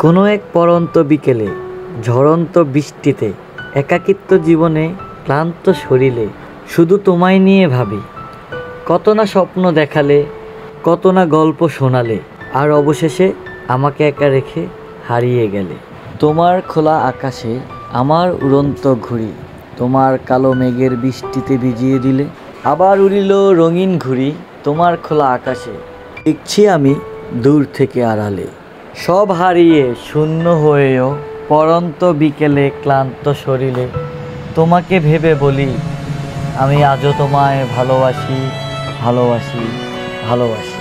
কোনো এক পড়ন্ত বিকেলে ঝড়ন্ত বৃষ্টিতে একাকিত্ব জীবনে ক্লান্ত শরীরে শুধু তোমায় নিয়ে ভাবি। কত না স্বপ্ন দেখালে, কত না গল্প শোনালে, আর অবশেষে আমাকে একা রেখে হারিয়ে গেলে। তোমার খোলা আকাশে আমার উড়ন্ত ঘুড়ি তোমার কালো মেঘের বৃষ্টিতে ভিজিয়ে দিলে। আবার উড়িল রঙিন ঘুড়ি তোমার খোলা আকাশে, দেখছি আমি দূর থেকে আড়ালে। সব হারিয়ে শূন্য হয়েও পড়ন্ত বিকেলে ক্লান্ত শরীরে তোমাকে ভেবে বলি, আমি আজও তোমায় ভালোবাসি, ভালোবাসি, ভালোবাসি।